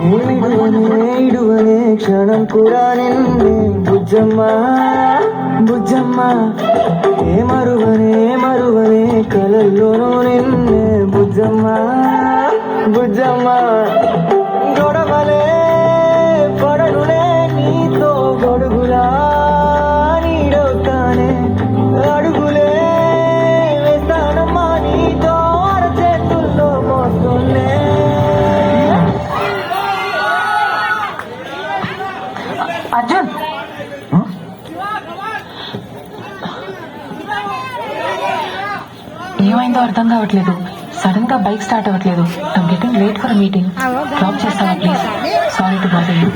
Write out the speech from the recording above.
ఏడువనే క్షణం కూడా నిన్నే బుజ్జమ్మ బుజ్జమ్మ ఏ మరువనే కలల్లోనూ నిన్నే బుజ్జమ్మ బుజ్జమ్మ గొడవలే పడనులే నీతో గొడుగులా నీడవుతానే అడుగులే వేస్తానమ్మా నీతో అరచేతుల్లో మోస్తున్నే. అర్జున్ ఏమైందో అర్థం కావట్లేదు. సడన్ గా బైక్ స్టార్ట్ అవ్వట్లేదు. I'm getting late for meeting. Drop చేస్తావా please? Sorry to bother you.